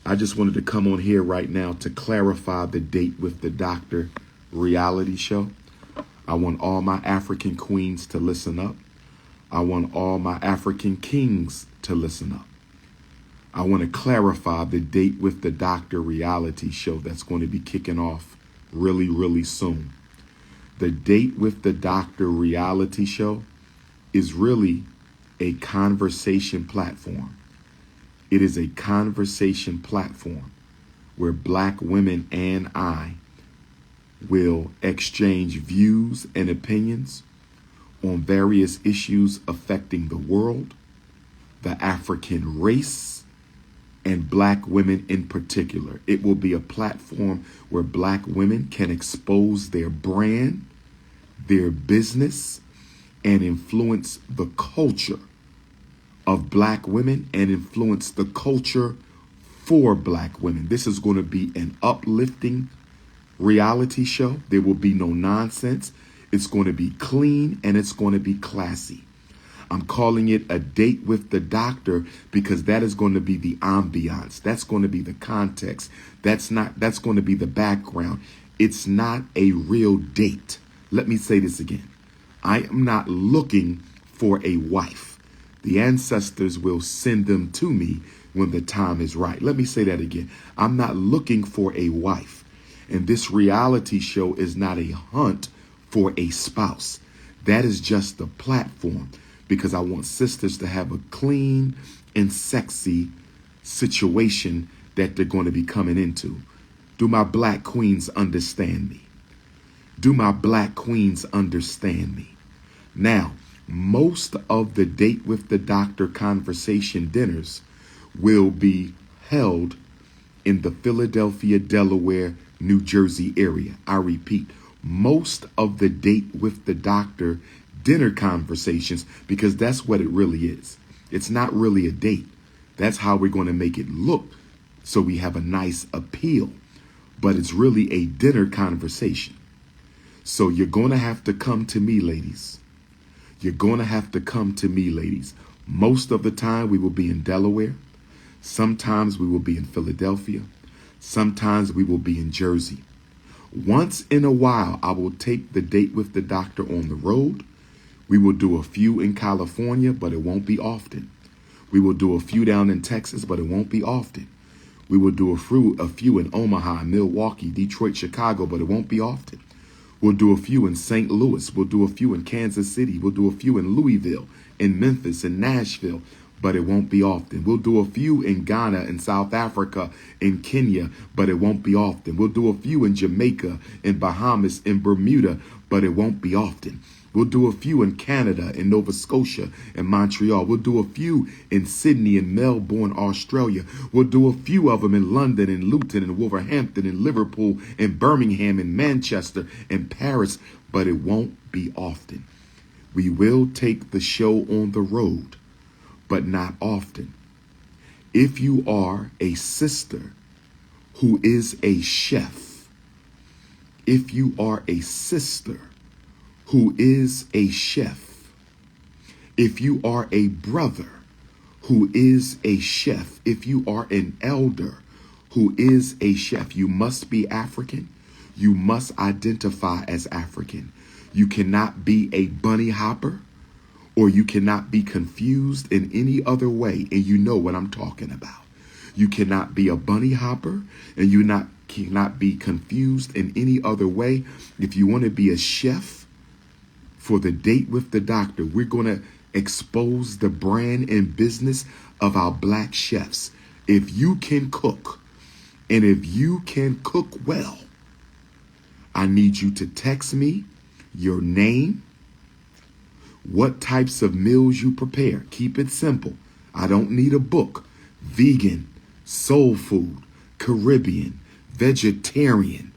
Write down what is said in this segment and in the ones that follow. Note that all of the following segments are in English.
I just wanted to come on here right now to clarify the Date with the Doctor reality show. I want all my African queens to listen up. I want all my African kings to listen up. I want to clarify the Date with the Doctor reality show that's going to be kicking off really, really soon. The Date with the Doctor reality show is really a conversation platform. It is a conversation platform where Black women and I will exchange views and opinions on various issues affecting the world, the African race, and Black women in particular. It will be a platform where Black women can expose their brand, their business, and influence the culture of Black women and influence the culture for Black women. This is going to be an uplifting reality show. There will be no nonsense. It's going to be clean and it's going to be classy. I'm calling it a Date with the Doctor because that is going to be the ambiance. That's going to be the context. That's going to be the background. It's not a real date. Let me say this again. I am not looking for a wife. The ancestors will send them to me when the time is right. Let me say that again. I'm not looking for a wife. And this reality show is not a hunt for a spouse. That is just the platform because I want sisters to have a clean and sexy situation that they're going to be coming into. Do my Black queens understand me? Do my Black queens understand me? Now, most of the Date with the Doctor conversation dinners will be held in the Philadelphia, Delaware, New Jersey area. I repeat, most of the Date with the Doctor dinner conversations, because that's what it really is. It's not really a date. That's how we're going to make it look so we have a nice appeal. But it's really a dinner conversation. So you're going to have to come to me, ladies. You're going to have to come to me, ladies. Most of the time we will be in Delaware. Sometimes we will be in Philadelphia. Sometimes we will be in Jersey. Once in a while, I will take the Date with the Doctor on the road. We will do a few in California, but it won't be often. We will do a few down in Texas, but it won't be often. We will do a few in Omaha, Milwaukee, Detroit, Chicago, but it won't be often. We'll do a few in St. Louis. We'll do a few in Kansas City. We'll do a few in Louisville, in Memphis, in Nashville, but it won't be often. We'll do a few in Ghana, in South Africa, in Kenya, but it won't be often. We'll do a few in Jamaica, in Bahamas, in Bermuda, but it won't be often. We'll do a few in Canada, in Nova Scotia, in Montreal. We'll do a few in Sydney, in Melbourne, Australia. We'll do a few of them in London, in Luton, in Wolverhampton, in Liverpool, in Birmingham, in Manchester, in Paris, but it won't be often. We will take the show on the road, but not often. If you are a sister who is a chef, if you are a sister who is a chef, if you are a brother who is a chef, if you are an elder who is a chef, you must be African. You must identify as African. You cannot be a bunny hopper, or you cannot be confused in any other way, and you know what I'm talking about. You cannot be a bunny hopper, and you cannot be confused in any other way. If you want to be a chef for the Date with the Doctor, we're going to expose the brand and business of our Black chefs. If you can cook, and if you can cook well, I need you to text me your name, what types of meals you prepare. Keep it simple. I don't need a book. Vegan, soul food, Caribbean, vegetarian,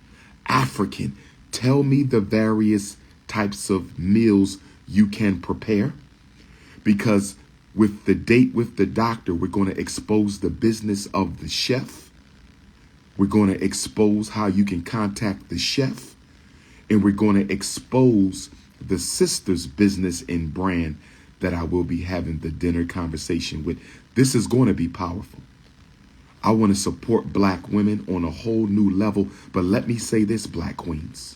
African. Tell me the various types of meals you can prepare. Because with the Date with the Doctor, we're going to expose the business of the chef. We're going to expose how you can contact the chef. And we're going to expose the sister's business and brand that I will be having the dinner conversation with. This is going to be powerful. I want to support black women on a whole new level. But let me say this, black queens.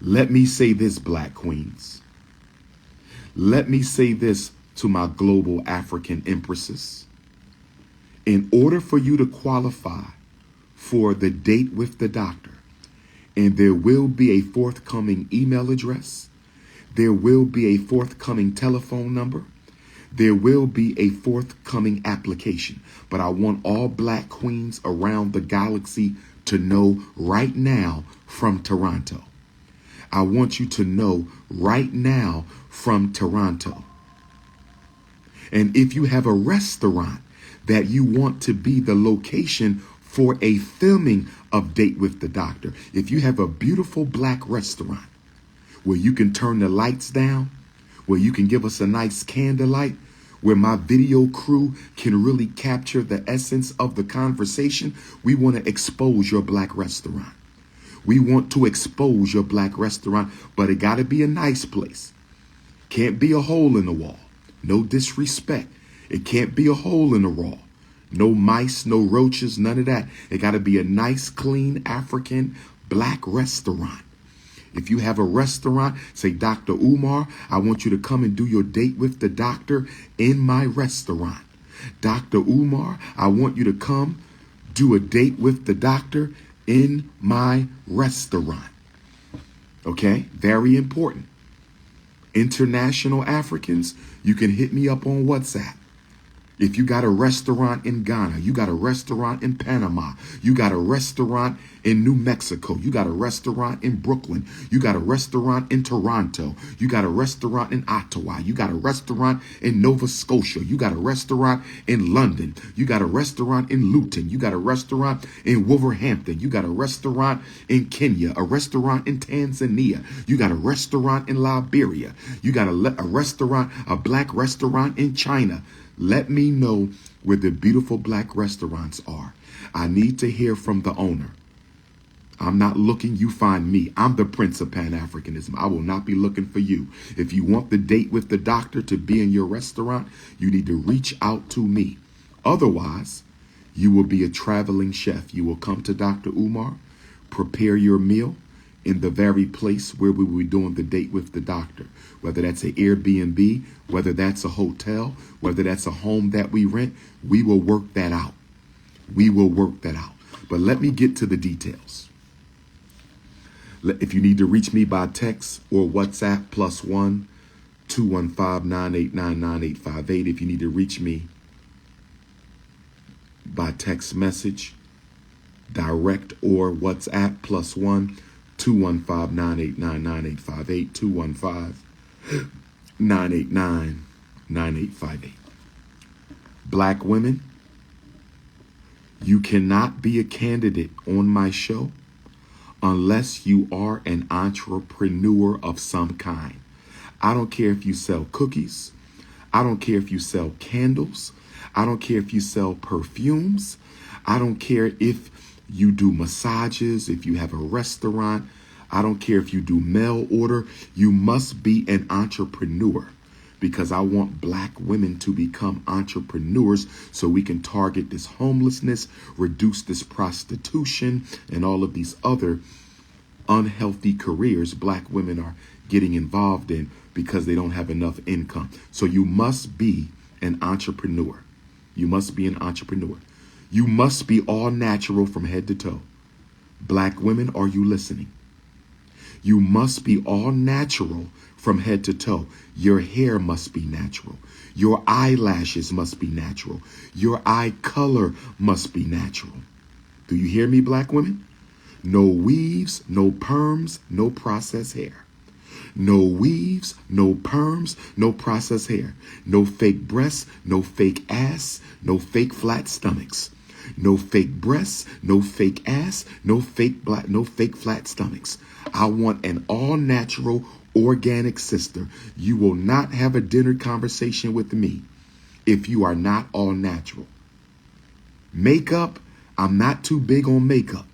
Let me say this, black queens. Let me say this to my global African empresses. In order for you to qualify for the date with the doctor, and there will be a forthcoming email address, there will be a forthcoming telephone number, there will be a forthcoming application. But I want all black queens around the galaxy to know right now from Toronto. I want you to know right now from Toronto. And if you have a restaurant that you want to be the location for a filming of Date with the Doctor, if you have a beautiful black restaurant where you can turn the lights down, where you can give us a nice candlelight, where my video crew can really capture the essence of the conversation, we want to expose your black restaurant. We want to expose your black restaurant, but it got to be a nice place. Can't be a hole in the wall. No disrespect. It can't be a hole in the wall. No mice, no roaches, none of that. It got to be a nice, clean, African black restaurant. If you have a restaurant, say, Dr. Umar, I want you to come and do your date with the doctor in my restaurant. Dr. Umar, I want you to come do a date with the doctor in my restaurant. Okay, very important. International Africans, you can hit me up on WhatsApp. If you got a restaurant in Ghana, you got a restaurant in Panama, you got a restaurant in New Mexico, you got a restaurant in Brooklyn, you got a restaurant in Toronto, you got a restaurant in Ottawa, you got a restaurant in Nova Scotia, you got a restaurant in London, you got a restaurant in Luton, you got a restaurant in Wolverhampton, you got a restaurant in Kenya, a restaurant in Tanzania, you got a restaurant in Liberia, you got a restaurant, a black restaurant in China. Let me know where the beautiful black restaurants are. I need to hear from the owner. I'm not looking, you find me. I'm the Prince of Pan-Africanism. I will not be looking for you. If you want the date with the doctor to be in your restaurant, you need to reach out to me. Otherwise, you will be a traveling chef. You will come to Dr. Umar, prepare your meal in the very place where we will be doing the date with the doctor. Whether that's an Airbnb, whether that's a hotel, whether that's a home that we rent, we will work that out. We will work that out. But let me get to the details. If you need to reach me by text or WhatsApp, +1 215 989 9858. If you need to reach me by text message, direct or WhatsApp, +1 215 989 9858. 215 989-9858. Black women, you cannot be a candidate on my show unless you are an entrepreneur of some kind. I don't care if you sell cookies. I don't care if you sell candles. I don't care if you sell perfumes. I don't care if you do massages, if you have a restaurant. I don't care if you do mail order. You must be an entrepreneur, because I want black women to become entrepreneurs so we can target this homelessness, reduce this prostitution, and all of these other unhealthy careers black women are getting involved in because they don't have enough income. So you must be an entrepreneur. You must be an entrepreneur. You must be all natural from head to toe. Black women, are you listening? You must be all natural from head to toe. Your hair must be natural. Your eyelashes must be natural. Your eye color must be natural. Do you hear me, black women? No weaves, no perms, no processed hair. No weaves, no perms, no processed hair. No fake breasts, no fake ass, no fake flat stomachs. No fake breasts, no fake ass, no fake flat stomachs. I want an all-natural, organic sister. You will not have a dinner conversation with me if you are not all-natural. Makeup, I'm not too big on makeup.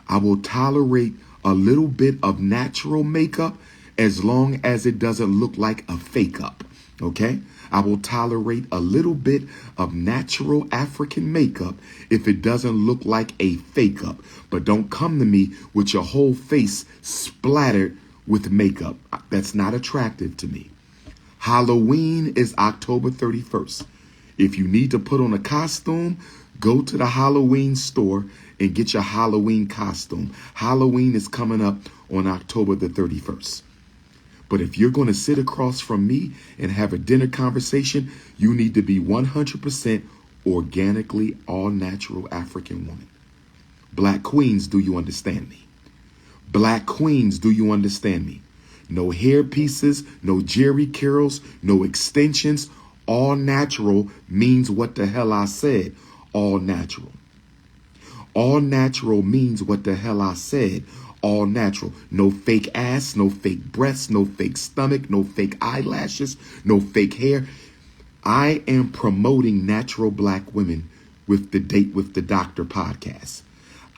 I will tolerate a little bit of natural makeup as long as it doesn't look like a fake up. Okay? I will tolerate a little bit of natural African makeup if it doesn't look like a fake up. But don't come to me with your whole face splattered with makeup. That's not attractive to me. Halloween is October 31st. If you need to put on a costume, go to the Halloween store and get your Halloween costume. Halloween is coming up on October the 31st. But if you're going to sit across from me and have a dinner conversation, you need to be 100% organically all natural African woman. Black queens, do you understand me? Black queens, do you understand me? No hair pieces, no jerry curls, no extensions. All natural means what the hell I said. All natural. All natural means what the hell I said. All natural. No fake ass, no fake breasts, no fake stomach, no fake eyelashes, no fake hair. I am promoting natural black women with the Date with the Doctor podcast.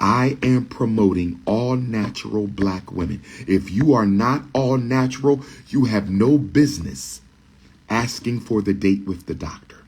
I am promoting all natural black women. If you are not all natural, you have no business asking for the Date with the Doctor.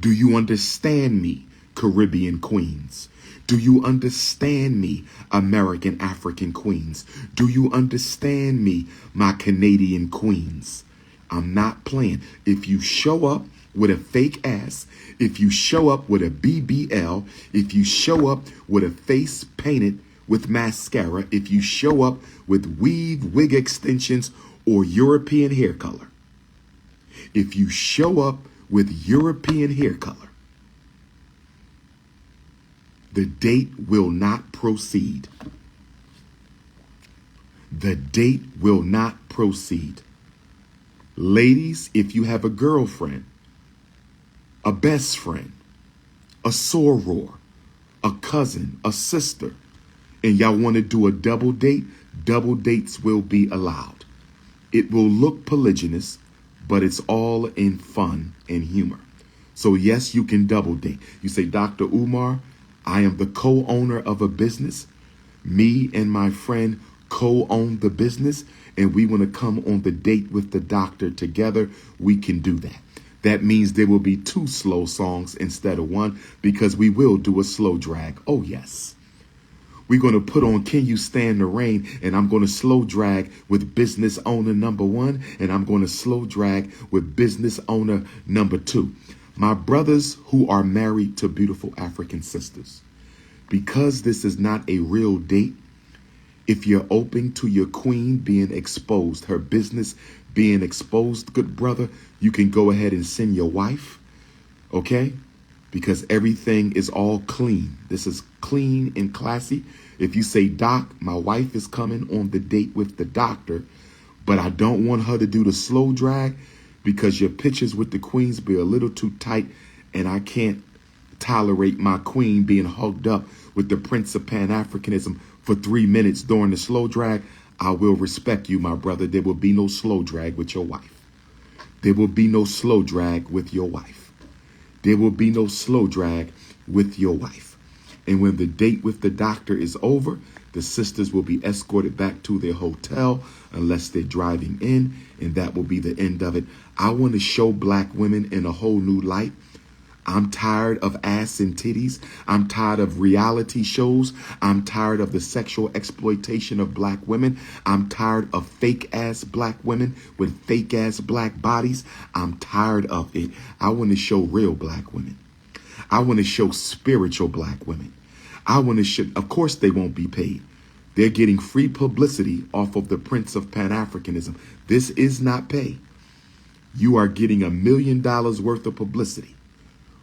Do you understand me, Caribbean queens? Do you understand me, American African queens? Do you understand me, my Canadian queens? I'm not playing. If you show up with a fake ass, if you show up with a BBL, if you show up with a face painted with mascara, if you show up with weave, wig extensions, or European hair color, if you show up with European hair color, the date will not proceed. The date will not proceed. Ladies, if you have a girlfriend, a best friend, a soror, a cousin, a sister, and y'all want to do a double date, double dates will be allowed. It will look polygynous, but it's all in fun and humor. So yes, you can double date. You say, Dr. Umar, I am the co-owner of a business. Me and my friend co-own the business, and we want to come on the Date with the Doctor together. We can do that. That means there will be 2 slow songs instead of 1, because we will do a slow drag. Oh, yes. We're going to put on Can You Stand the Rain, and I'm going to slow drag with business owner number 1, and I'm going to slow drag with business owner number 2. My brothers who are married to beautiful African sisters, because this is not a real date, if you're open to your queen being exposed, her business being exposed, good brother, you can go ahead and send your wife, okay? Because everything is all clean. This is clean and classy. If you say, Doc, my wife is coming on the Date with the Doctor, but I don't want her to do the slow drag because your pictures with the queens be a little too tight, and I can't tolerate my queen being hugged up with the Prince of Pan-Africanism for 3 minutes during the slow drag, I will respect you, my brother. There will be no slow drag with your wife. There will be no slow drag with your wife. There will be no slow drag with your wife. And when the Date with the Doctor is over, the sisters will be escorted back to their hotel unless they're driving in, and that will be the end of it. I want to show black women in a whole new light. I'm tired of ass and titties. I'm tired of reality shows. I'm tired of the sexual exploitation of black women. I'm tired of fake ass black women with fake ass black bodies. I'm tired of it. I want to show real black women. I want to show spiritual black women. I want to show, of course they won't be paid. They're getting free publicity off of the Prince of Pan-Africanism. This is not pay. You are getting $1 million worth of publicity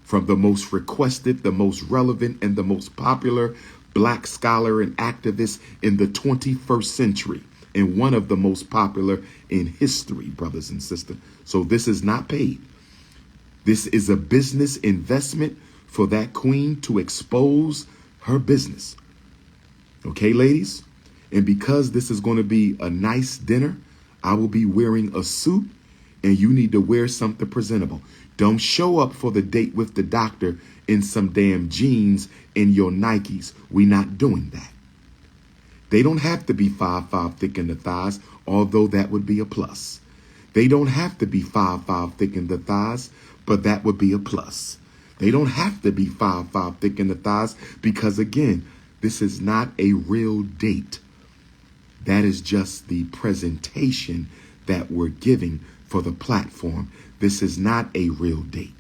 from the most requested, the most relevant, and the most popular black scholar and activist in the 21st century, and one of the most popular in history, brothers and sisters. So this is not paid. This is a business investment for that queen to expose her business. Okay, ladies? And because this is going to be a nice dinner, I will be wearing a suit, and you need to wear something presentable. Don't show up for the Date with the Doctor in some damn jeans in your Nikes. We're not doing that. They don't have to be 5'5" thick in the thighs, although that would be a plus. They don't have to be 5'5" thick in the thighs, but that would be a plus. They don't have to be 5'5" thick in the thighs because, again, this is not a real date. That is just the presentation that we're giving for the platform. This is not a real date.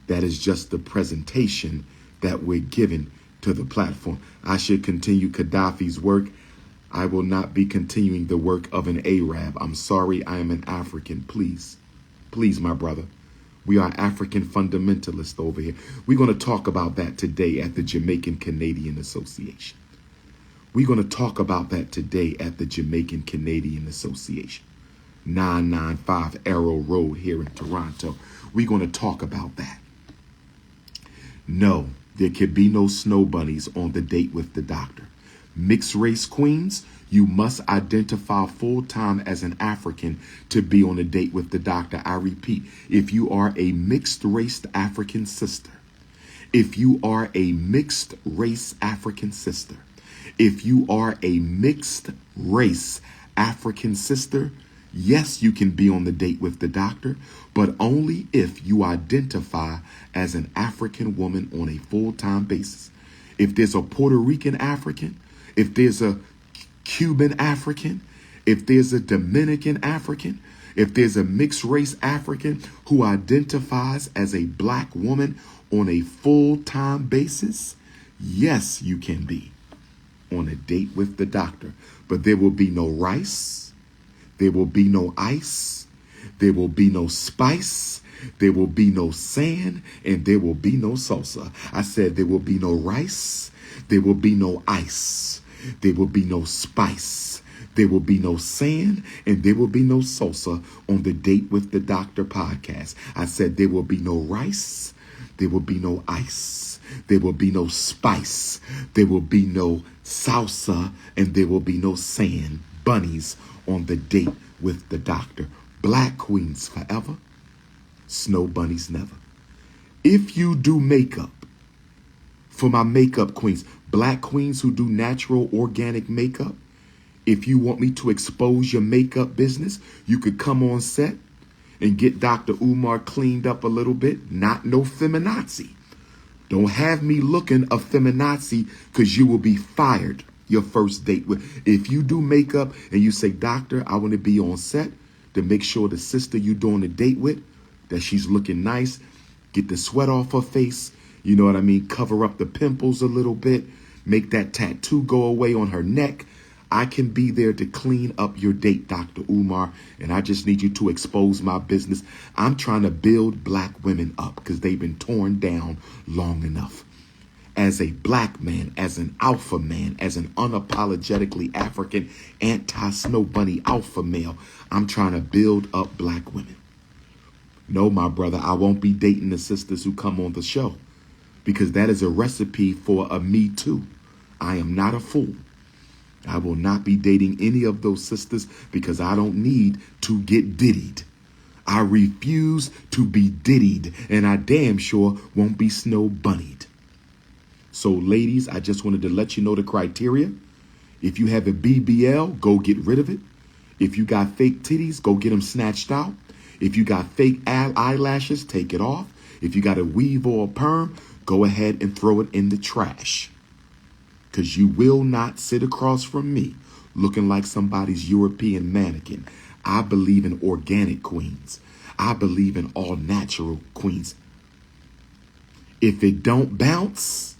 That is just the presentation that we're giving to the platform. I should continue Gaddafi's work. I will not be continuing the work of an Arab. I'm sorry, I am an African. Please, please, my brother. We are African fundamentalists over here. We're going to talk about that today at the Jamaican Canadian Association. We're going to talk about that today at the Jamaican Canadian Association. 995 Arrow Road here in Toronto. We're going to talk about that. No, there could be no snow bunnies on the date with the doctor. Mixed race queens, you must identify full-time as an African to be on a date with the doctor. I repeat, if you are a mixed race African sister, if you are a mixed race African sister, if you are a mixed race African sister, yes, you can be on the date with the doctor, but only if you identify as an African woman on a full-time basis. If there's a Puerto Rican African, if there's a Cuban African, if there's a Dominican African, if there's a mixed race African who identifies as a black woman on a full-time basis, yes, you can be on a date with the doctor. But there will be no rice, there will be no ice, there will be no spice, there will be no sand, and there will be no salsa. I said there will be no rice, there will be no ice, there will be no spice, there will be no sand, and there will be no salsa on the Date with the Doctor podcast. I said there will be no rice, there will be no ice, there will be no spice, there will be no salsa, and there will be no sand bunnies on the Date with the Doctor. Black queens forever, snow bunnies never. If you do makeup, for my makeup queens, black queens who do natural organic makeup, if you want me to expose your makeup business, you could come on set and get DR.UMAR cleaned up a little bit. Not no feminazi. Don't have me looking a feminazi, because you will be fired your first date with. If you do makeup and you say, doctor, I want to be on set to make sure the sister you doing a date with, that she's looking nice, get the sweat off her face, you know what I mean? Cover up the pimples a little bit, make that tattoo go away on her neck. I can be there to clean up your date, DR.UMAR, and I just need you to expose my business. I'm trying to build black women up because they've been torn down long enough. As a black man, as an alpha man, as an unapologetically African anti-snow bunny alpha male, I'm trying to build up black women. No, my brother, I won't be dating the sisters who come on the show, because that is a recipe for a me too. I am not a fool. I will not be dating any of those sisters because I don't need to get diddied. I refuse to be diddied, and I damn sure won't be snow bunnied. So ladies, I just wanted to let you know the criteria. If you have a BBL, go get rid of it. If you got fake titties, go get them snatched out. If you got fake eyelashes, take it off. If you got a weave or a perm, go ahead and throw it in the trash. Because you will not sit across from me looking like somebody's European mannequin. I believe in organic queens. I believe in all natural queens. If it don't bounce,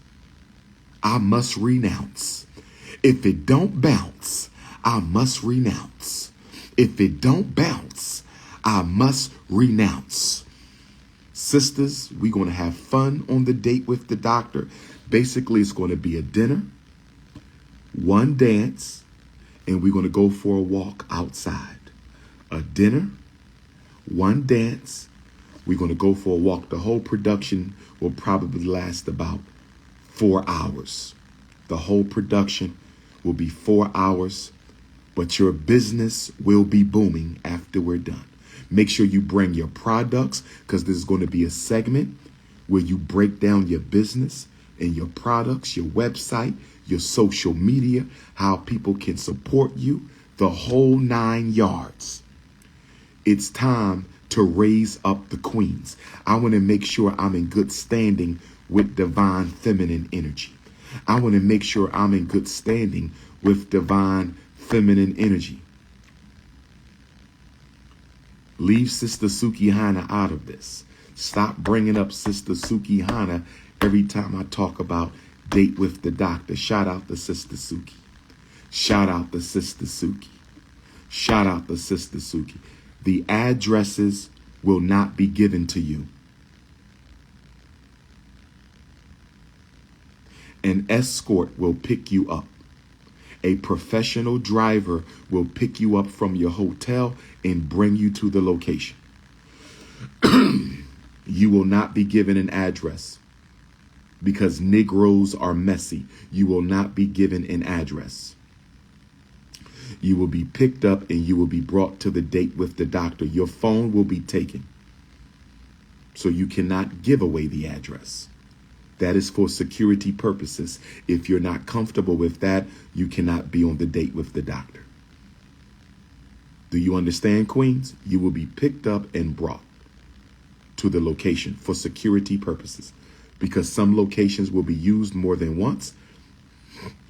I must renounce. If it don't bounce, I must renounce. If it don't bounce, I must renounce. Sisters, we're going to have fun on the Date with the Doctor. Basically, it's going to be a dinner, one dance, and we're going to go for a walk outside. A dinner, one dance, we're going to go for a walk. The whole production will probably last about 4 hours. The whole production will be 4 hours, but your business will be booming after we're done. Make sure you bring your products, because this is going to be a segment where you break down your business and your products, your website, your social media, how people can support you, the whole 9 yards. It's time to raise up the queens. I want to make sure I'm in good standing with divine feminine energy. I want to make sure I'm in good standing with divine feminine energy. Leave Sister Suki Hana out of this. Stop bringing up Sister Suki Hana every time I talk about date with the doctor. Shout out to Sister Suki. Shout out to Sister Suki. Shout out to Sister Suki. The addresses will not be given to you. An escort will pick you up. A professional driver will pick you up from your hotel and bring you to the location. You will not be given an address because Negroes are messy. You will not be given an address. You will be picked up and you will be brought to the date with the doctor. Your phone will be taken. So you cannot give away the address. That is for security purposes. If you're not comfortable with that, you cannot be on the date with the doctor. Do you understand, queens? You will be picked up and brought to the location for security purposes, because some locations will be used more than once,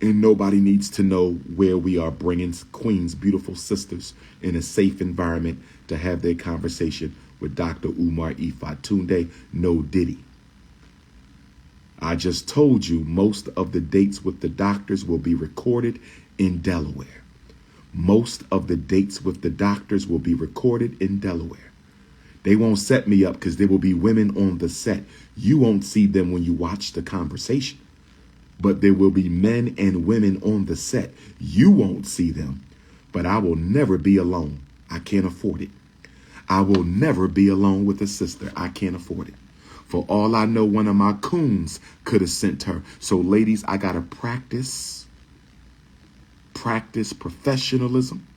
and nobody needs to know where we are bringing queens, beautiful sisters, in a safe environment to have their conversation with Dr.UMAR Ifa Tunde, no Diddy. I just told you most of the dates with the doctors will be recorded in Delaware. Most of the dates with the doctors will be recorded in Delaware. They won't set me up because there will be women on the set. You won't see them when you watch the conversation, but there will be men and women on the set. You won't see them, but I will never be alone. I can't afford it. I will never be alone with a sister. I can't afford it. For all I know, one of my coons could have sent her. So ladies, I got to practice professionalism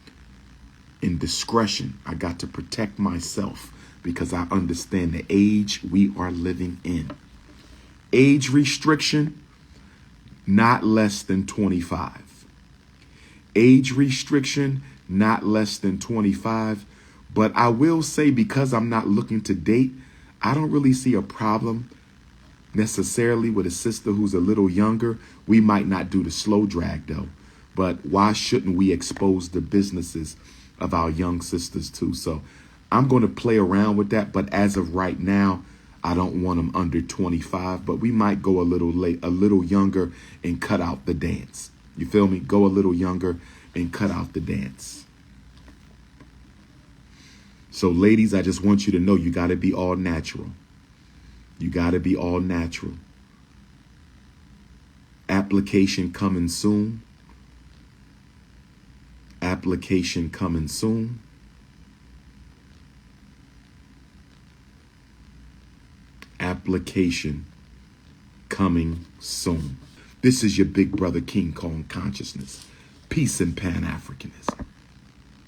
and discretion. I got to protect myself because I understand the age we are living in. Age restriction, not less than 25. Age restriction, not less than 25. But I will say, because I'm not looking to date, I don't really see a problem necessarily with a sister who's a little younger. We might not do the slow drag though, but why shouldn't we expose the businesses of our young sisters too? So I'm going to play around with that. But as of right now, I don't want them under 25, but we might go a little younger and cut out the dance. You feel me? Go a little younger and cut out the dance. So ladies, I just want you to know you got to be all natural. You got to be all natural. Application coming soon. Application coming soon. Application coming soon. This is your big brother King Kong Consciousness. Peace and Pan-Africanism.